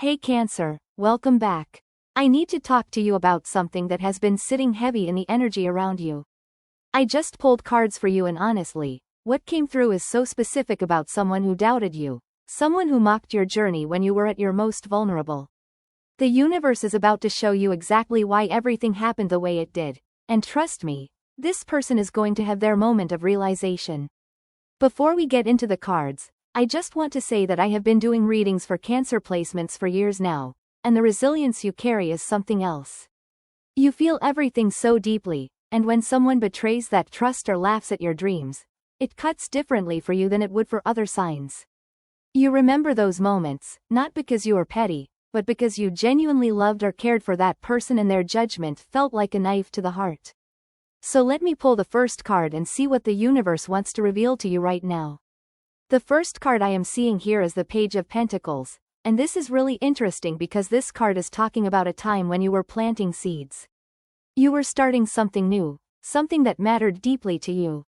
Hey Cancer, welcome back. I need to talk to you about something that has been sitting heavy in the energy around you. I just pulled cards for you and honestly, what came through is so specific about someone who doubted you, someone who mocked your journey when you were at your most vulnerable. The universe is about to show you exactly why everything happened the way it did, and trust me, this person is going to have their moment of realization. Before we get into the cards, I just want to say that I have been doing readings for Cancer placements for years now, and the resilience you carry is something else. You feel everything so deeply, and when someone betrays that trust or laughs at your dreams, it cuts differently for you than it would for other signs. You remember those moments, not because you were petty, but because you genuinely loved or cared for that person and their judgment felt like a knife to the heart. So let me pull the first card and see what the universe wants to reveal to you right now. The first card I am seeing here is the Page of Pentacles, and this is really interesting because this card is talking about a time when you were planting seeds. You were starting something new, something that mattered deeply to you.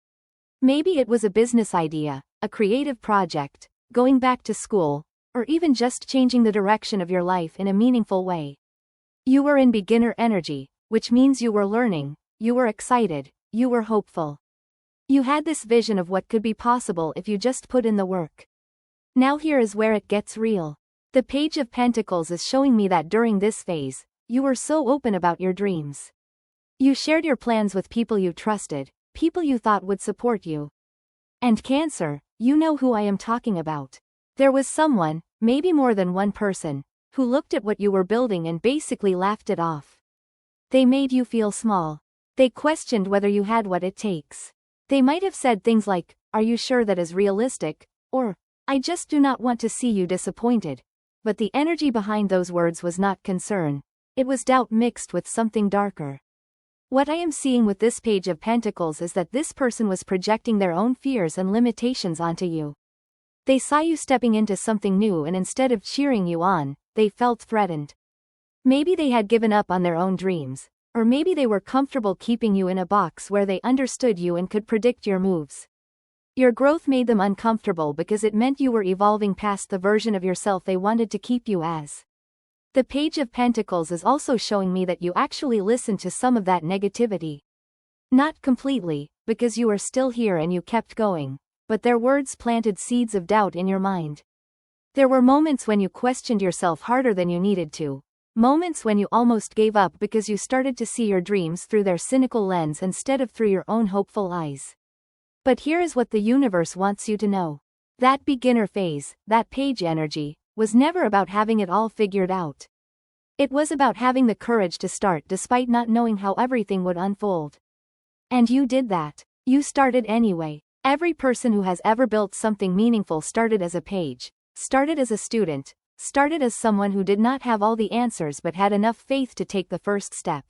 Maybe it was a business idea, a creative project, going back to school, or even just changing the direction of your life in a meaningful way. You were in beginner energy, which means you were learning, you were excited, you were hopeful. You had this vision of what could be possible if you just put in the work. Now here is where it gets real. The Page of Pentacles is showing me that during this phase, you were so open about your dreams. You shared your plans with people you trusted, people you thought would support you. And Cancer, you know who I am talking about. There was someone, maybe more than one person, who looked at what you were building and basically laughed it off. They made you feel small. They questioned whether you had what it takes. They might have said things like, "Are you sure that is realistic?" Or, "I just do not want to see you disappointed." But the energy behind those words was not concern. It was doubt mixed with something darker. What I am seeing with this Page of Pentacles is that this person was projecting their own fears and limitations onto you. They saw you stepping into something new and instead of cheering you on, they felt threatened. Maybe they had given up on their own dreams. Or maybe they were comfortable keeping you in a box where they understood you and could predict your moves. Your growth made them uncomfortable because it meant you were evolving past the version of yourself they wanted to keep you as. The Page of Pentacles is also showing me that you actually listened to some of that negativity. Not completely, because you are still here and you kept going, but their words planted seeds of doubt in your mind. There were moments when you questioned yourself harder than you needed to. Moments when you almost gave up because you started to see your dreams through their cynical lens instead of through your own hopeful eyes. But here is what the universe wants you to know. That beginner phase, that page energy, was never about having it all figured out. It was about having the courage to start despite not knowing how everything would unfold. And you did that. You started anyway. Every person who has ever built something meaningful started as a page, started as a student, started as someone who did not have all the answers but had enough faith to take the first step.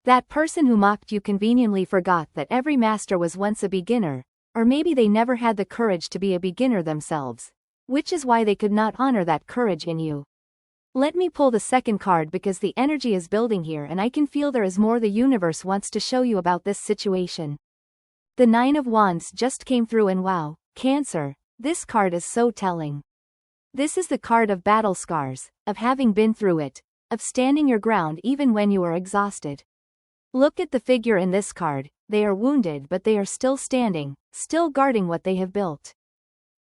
That person who mocked you conveniently forgot that every master was once a beginner, or maybe they never had the courage to be a beginner themselves, which is why they could not honor that courage in you. Let me pull the second card because the energy is building here and I can feel there is more the universe wants to show you about this situation. The Nine of Wands just came through and wow, Cancer, this card is so telling. This is the card of battle scars, of having been through it, of standing your ground even when you are exhausted. Look at the figure in this card, they are wounded but they are still standing, still guarding what they have built.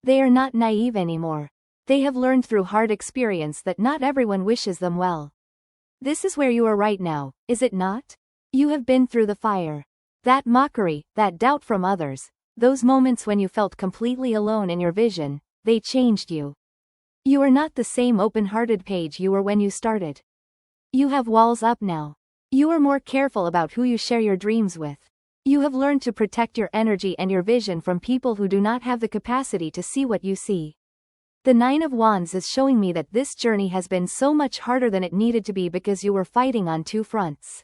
They are not naive anymore. They have learned through hard experience that not everyone wishes them well. This is where you are right now, is it not? You have been through the fire. That mockery, that doubt from others, those moments when you felt completely alone in your vision, they changed you. You are not the same open-hearted page you were when you started. You have walls up now. You are more careful about who you share your dreams with. You have learned to protect your energy and your vision from people who do not have the capacity to see what you see. The Nine of Wands is showing me that this journey has been so much harder than it needed to be because you were fighting on two fronts.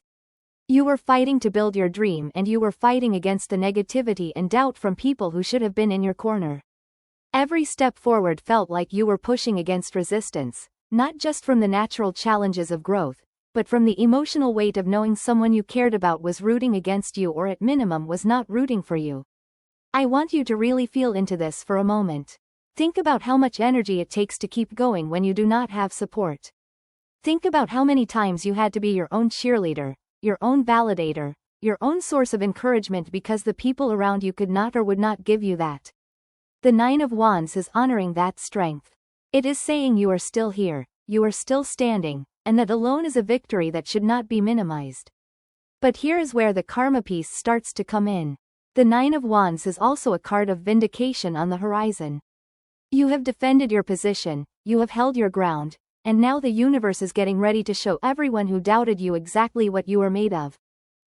You were fighting to build your dream and you were fighting against the negativity and doubt from people who should have been in your corner. Every step forward felt like you were pushing against resistance, not just from the natural challenges of growth, but from the emotional weight of knowing someone you cared about was rooting against you or at minimum was not rooting for you. I want you to really feel into this for a moment. Think about how much energy it takes to keep going when you do not have support. Think about how many times you had to be your own cheerleader, your own validator, your own source of encouragement because the people around you could not or would not give you that. The Nine of Wands is honoring that strength. It is saying you are still here, you are still standing, and that alone is a victory that should not be minimized. But here is where the karma piece starts to come in. The Nine of Wands is also a card of vindication on the horizon. You have defended your position, you have held your ground, and now the universe is getting ready to show everyone who doubted you exactly what you are made of.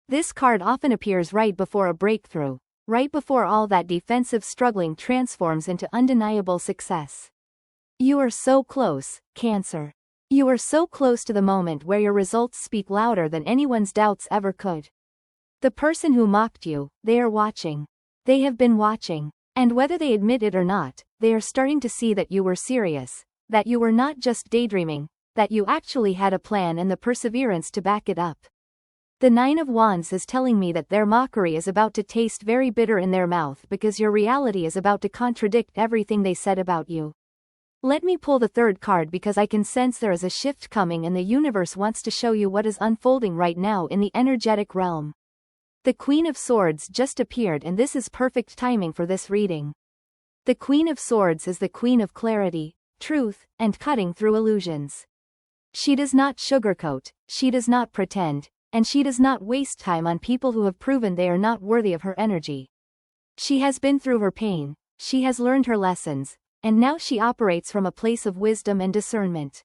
This card often appears right before a breakthrough, right before all that defensive struggling transforms into undeniable success. You are so close, Cancer. You are so close to the moment where your results speak louder than anyone's doubts ever could. The person who mocked you, they are watching. They have been watching. And whether they admit it or not, they are starting to see that you were serious, that you were not just daydreaming, that you actually had a plan and the perseverance to back it up. The Nine of Wands is telling me that their mockery is about to taste very bitter in their mouth because your reality is about to contradict everything they said about you. Let me pull the third card because I can sense there is a shift coming and the universe wants to show you what is unfolding right now in the energetic realm. The Queen of Swords just appeared and this is perfect timing for this reading. The Queen of Swords is the queen of clarity, truth, and cutting through illusions. She does not sugarcoat, she does not pretend, and she does not waste time on people who have proven they are not worthy of her energy. She has been through her pain, she has learned her lessons, and now she operates from a place of wisdom and discernment.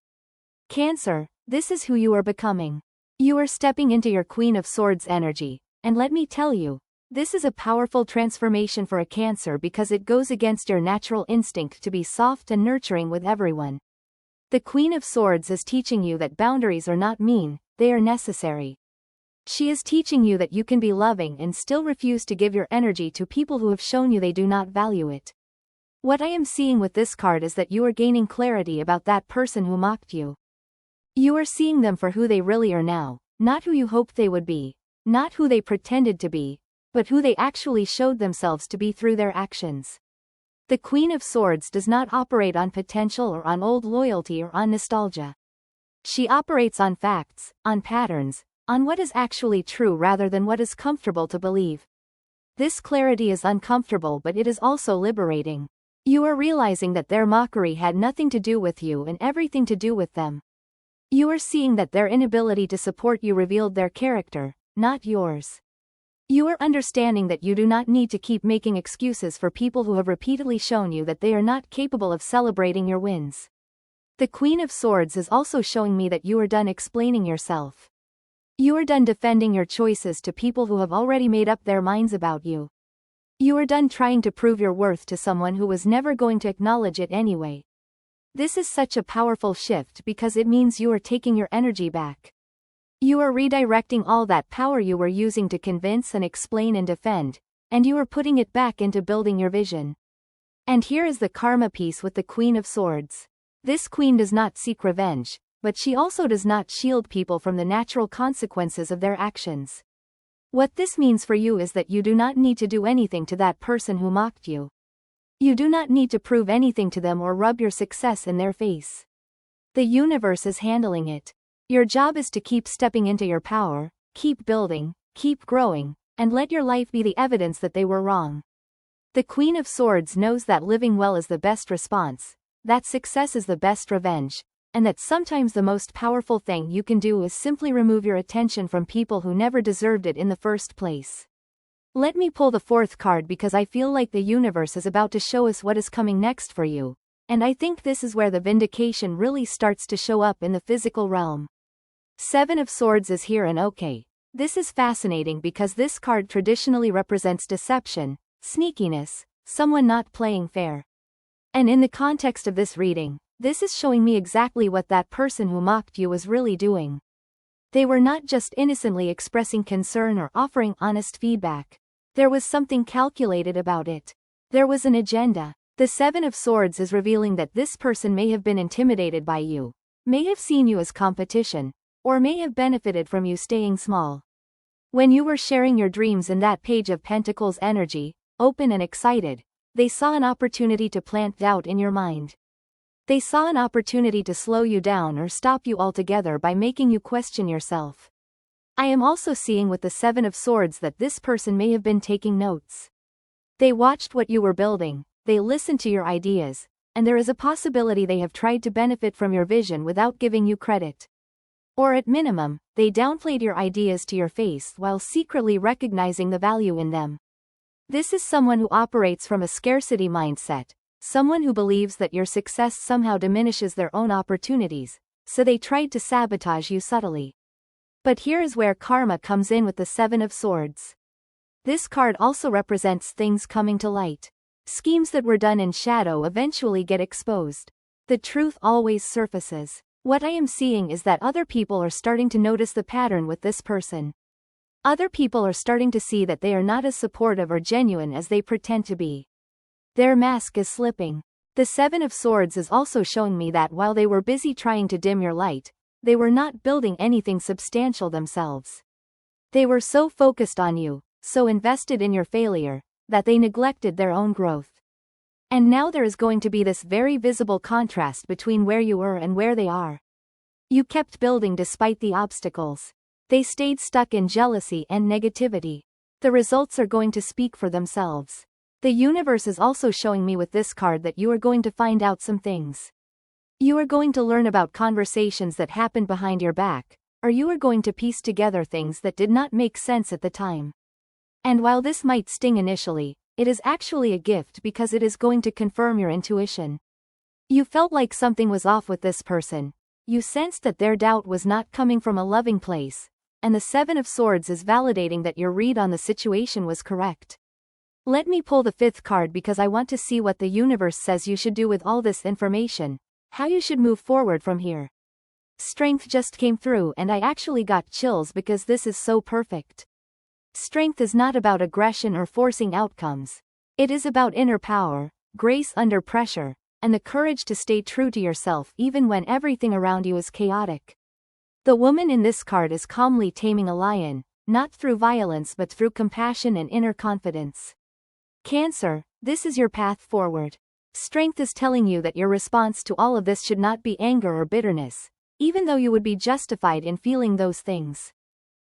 Cancer, this is who you are becoming. You are stepping into your Queen of Swords energy, and let me tell you, this is a powerful transformation for a Cancer because it goes against your natural instinct to be soft and nurturing with everyone. The Queen of Swords is teaching you that boundaries are not mean, they are necessary. She is teaching you that you can be loving and still refuse to give your energy to people who have shown you they do not value it. What I am seeing with this card is that you are gaining clarity about that person who mocked you. You are seeing them for who they really are now, not who you hoped they would be, not who they pretended to be, but who they actually showed themselves to be through their actions. The Queen of Swords does not operate on potential or on old loyalty or on nostalgia. She operates on facts, on patterns, on what is actually true rather than what is comfortable to believe. This clarity is uncomfortable but it is also liberating. You are realizing that their mockery had nothing to do with you and everything to do with them. You are seeing that their inability to support you revealed their character, not yours. You are understanding that you do not need to keep making excuses for people who have repeatedly shown you that they are not capable of celebrating your wins. The Queen of Swords is also showing me that you are done explaining yourself. You are done defending your choices to people who have already made up their minds about you. You are done trying to prove your worth to someone who was never going to acknowledge it anyway. This is such a powerful shift because it means you are taking your energy back. You are redirecting all that power you were using to convince and explain and defend, and you are putting it back into building your vision. And here is the karma piece with the Queen of Swords. This queen does not seek revenge, but she also does not shield people from the natural consequences of their actions. What this means for you is that you do not need to do anything to that person who mocked you. You do not need to prove anything to them or rub your success in their face. The universe is handling it. Your job is to keep stepping into your power, keep building, keep growing, and let your life be the evidence that they were wrong. The Queen of Swords knows that living well is the best response, that success is the best revenge, and that sometimes the most powerful thing you can do is simply remove your attention from people who never deserved it in the first place. Let me pull the fourth card because I feel like the universe is about to show us what is coming next for you, and I think this is where the vindication really starts to show up in the physical realm. Seven of Swords is here and okay. This is fascinating because this card traditionally represents deception, sneakiness, someone not playing fair. And in the context of this reading, this is showing me exactly what that person who mocked you was really doing. They were not just innocently expressing concern or offering honest feedback. There was something calculated about it. There was an agenda. The Seven of Swords is revealing that this person may have been intimidated by you, may have seen you as competition, or may have benefited from you staying small. When you were sharing your dreams in that Page of Pentacles energy, open and excited, They saw an opportunity to plant doubt in your mind. They saw an opportunity to slow you down or stop you altogether by making you question yourself. I am also seeing with the Seven of Swords that this person may have been taking notes. They watched what you were building, they listened to your ideas, and there is a possibility they have tried to benefit from your vision without giving you credit. Or at minimum, they downplayed your ideas to your face while secretly recognizing the value in them. This is someone who operates from a scarcity mindset, someone who believes that your success somehow diminishes their own opportunities, so they tried to sabotage you subtly. But here is where karma comes in with the Seven of Swords. This card also represents things coming to light. Schemes that were done in shadow eventually get exposed. The truth always surfaces. What I am seeing is that other people are starting to notice the pattern with this person. Other people are starting to see that they are not as supportive or genuine as they pretend to be. Their mask is slipping. The Seven of Swords is also showing me that while they were busy trying to dim your light, they were not building anything substantial themselves. They were so focused on you, so invested in your failure, that they neglected their own growth. And now there is going to be this very visible contrast between where you were and where they are. You kept building despite the obstacles. They stayed stuck in jealousy and negativity. The results are going to speak for themselves. The universe is also showing me with this card that you are going to find out some things. You are going to learn about conversations that happened behind your back, or you are going to piece together things that did not make sense at the time. And while this might sting initially, it is actually a gift because it is going to confirm your intuition. You felt like something was off with this person. You sensed that their doubt was not coming from a loving place, and the Seven of Swords is validating that your read on the situation was correct. Let me pull the fifth card because I want to see what the universe says you should do with all this information, how you should move forward from here. Strength just came through and I actually got chills because this is so perfect. Strength is not about aggression or forcing outcomes. It is about inner power, grace under pressure, and the courage to stay true to yourself even when everything around you is chaotic. The woman in this card is calmly taming a lion, not through violence but through compassion and inner confidence. Cancer, this is your path forward. Strength is telling you that your response to all of this should not be anger or bitterness, even though you would be justified in feeling those things.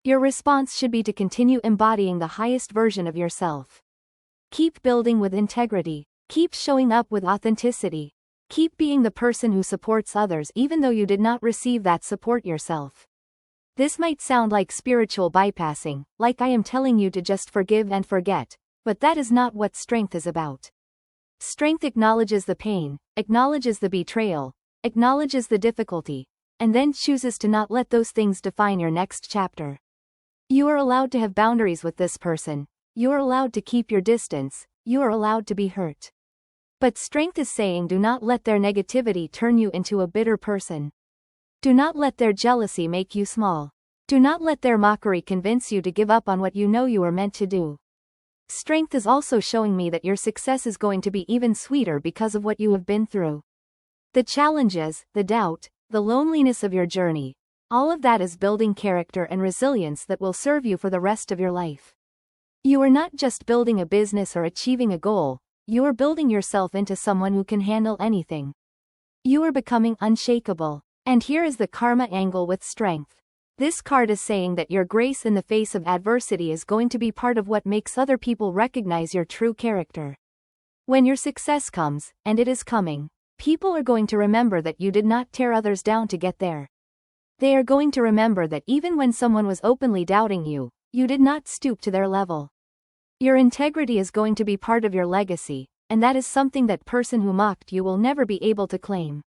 Your response should be to continue embodying the highest version of yourself. Keep building with integrity. Keep showing up with authenticity. Keep being the person who supports others even though you did not receive that support yourself. This might sound like spiritual bypassing, like I am telling you to just forgive and forget, but that is not what strength is about. Strength acknowledges the pain, acknowledges the betrayal, acknowledges the difficulty, and then chooses to not let those things define your next chapter. You are allowed to have boundaries with this person. You are allowed to keep your distance. You are allowed to be hurt. But strength is saying do not let their negativity turn you into a bitter person. Do not let their jealousy make you small. Do not let their mockery convince you to give up on what you know you are meant to do. Strength is also showing me that your success is going to be even sweeter because of what you have been through. The challenges, the doubt, the loneliness of your journey, all of that is building character and resilience that will serve you for the rest of your life. You are not just building a business or achieving a goal, you are building yourself into someone who can handle anything. You are becoming unshakable. And here is the karma angle with strength. This card is saying that your grace in the face of adversity is going to be part of what makes other people recognize your true character. When your success comes, and it is coming, people are going to remember that you did not tear others down to get there. They are going to remember that even when someone was openly doubting you, you did not stoop to their level. Your integrity is going to be part of your legacy, and that is something that person who mocked you will never be able to claim.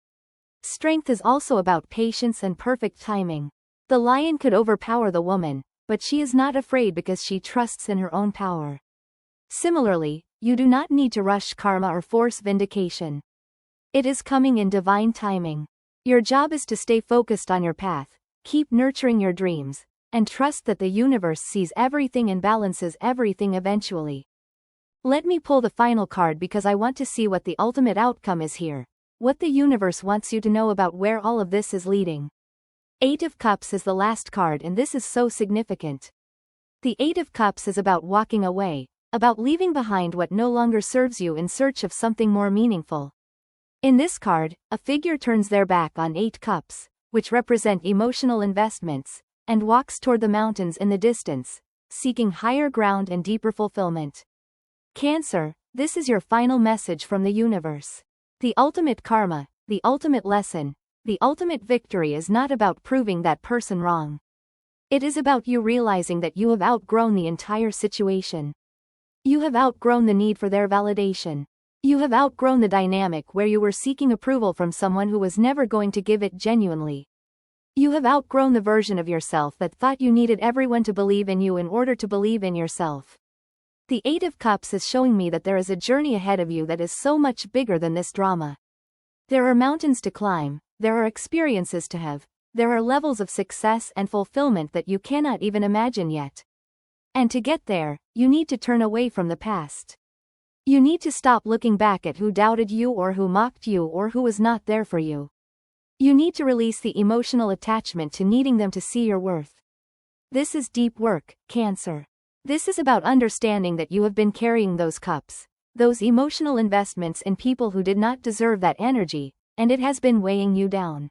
Strength is also about patience and perfect timing. The lion could overpower the woman, but she is not afraid because she trusts in her own power. Similarly, you do not need to rush karma or force vindication. It is coming in divine timing. Your job is to stay focused on your path, keep nurturing your dreams, and trust that the universe sees everything and balances everything eventually. Let me pull the final card because I want to see what the ultimate outcome is here, what the universe wants you to know about where all of this is leading. Eight of Cups is the last card and this is so significant. The Eight of Cups is about walking away, about leaving behind what no longer serves you in search of something more meaningful. In this card, a figure turns their back on 8 cups, which represent emotional investments, and walks toward the mountains in the distance, seeking higher ground and deeper fulfillment. Cancer, this is your final message from the universe. The ultimate karma, the ultimate lesson, the ultimate victory is not about proving that person wrong. It is about you realizing that you have outgrown the entire situation. You have outgrown the need for their validation. You have outgrown the dynamic where you were seeking approval from someone who was never going to give it genuinely. You have outgrown the version of yourself that thought you needed everyone to believe in you in order to believe in yourself. The 8 of Cups is showing me that there is a journey ahead of you that is so much bigger than this drama. There are mountains to climb, there are experiences to have, there are levels of success and fulfillment that you cannot even imagine yet. And to get there, you need to turn away from the past. You need to stop looking back at who doubted you or who mocked you or who was not there for you. You need to release the emotional attachment to needing them to see your worth. This is deep work, Cancer. This is about understanding that you have been carrying those cups, those emotional investments in people who did not deserve that energy, and it has been weighing you down.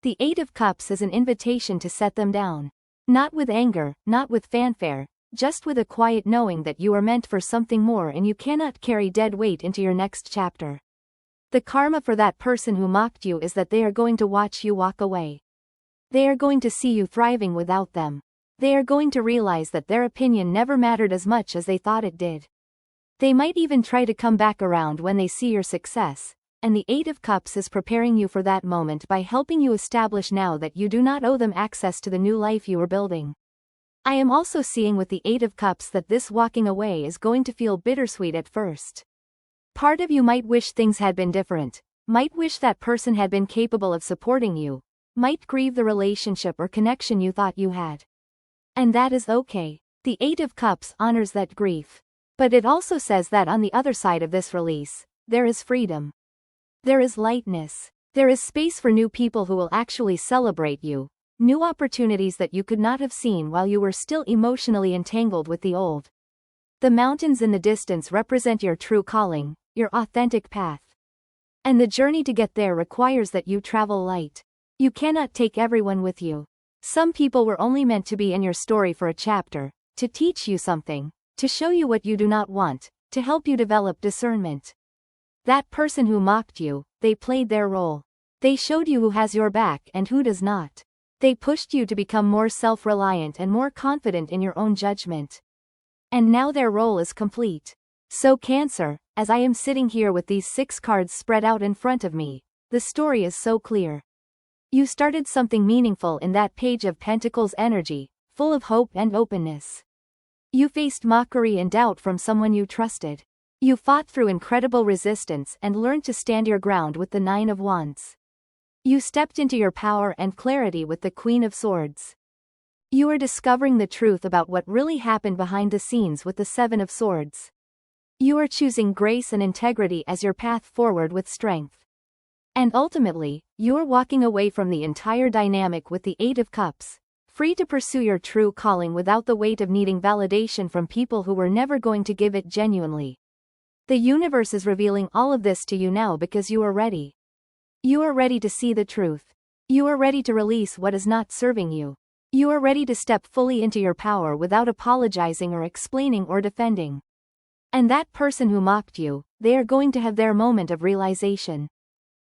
The 8 of Cups is an invitation to set them down. Not with anger, not with fanfare, just with a quiet knowing that you are meant for something more and you cannot carry dead weight into your next chapter. The karma for that person who mocked you is that they are going to watch you walk away. They are going to see you thriving without them. They are going to realize that their opinion never mattered as much as they thought it did. They might even try to come back around when they see your success, and the 8 of Cups is preparing you for that moment by helping you establish now that you do not owe them access to the new life you are building. I am also seeing with the 8 of Cups that this walking away is going to feel bittersweet at first. Part of you might wish things had been different, might wish that person had been capable of supporting you, might grieve the relationship or connection you thought you had. And that is okay. The 8 of Cups honors that grief. But it also says that on the other side of this release, there is freedom. There is lightness. There is space for new people who will actually celebrate you, new opportunities that you could not have seen while you were still emotionally entangled with the old. The mountains in the distance represent your true calling, your authentic path. And the journey to get there requires that you travel light. You cannot take everyone with you. Some people were only meant to be in your story for a chapter, to teach you something, to show you what you do not want, to help you develop discernment. That person who mocked you, they played their role. They showed you who has your back and who does not. They pushed you to become more self-reliant and more confident in your own judgment. And now their role is complete. So Cancer, as I am sitting here with these 6 cards spread out in front of me, the story is so clear. You started something meaningful in that Page of Pentacles energy, full of hope and openness. You faced mockery and doubt from someone you trusted. You fought through incredible resistance and learned to stand your ground with the 9 of Wands. You stepped into your power and clarity with the Queen of Swords. You are discovering the truth about what really happened behind the scenes with the 7 of Swords. You are choosing grace and integrity as your path forward with strength. And ultimately, you are walking away from the entire dynamic with the 8 of Cups, free to pursue your true calling without the weight of needing validation from people who were never going to give it genuinely. The universe is revealing all of this to you now because you are ready. You are ready to see the truth. You are ready to release what is not serving you. You are ready to step fully into your power without apologizing or explaining or defending. And that person who mocked you, they are going to have their moment of realization.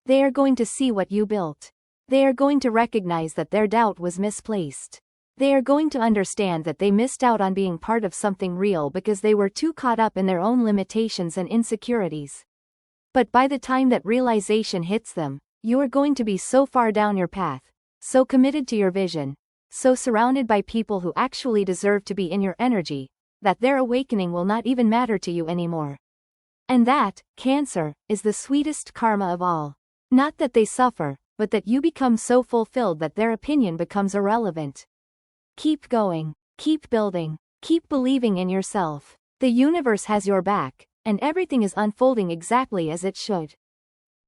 They are going to see what you built. They are going to recognize that their doubt was misplaced. They are going to understand that they missed out on being part of something real because they were too caught up in their own limitations and insecurities. But by the time that realization hits them, you are going to be so far down your path, so committed to your vision, so surrounded by people who actually deserve to be in your energy, that their awakening will not even matter to you anymore. And that, Cancer, is the sweetest karma of all. Not that they suffer, but that you become so fulfilled that their opinion becomes irrelevant. Keep going, keep building, keep believing in yourself. The universe has your back, and everything is unfolding exactly as it should.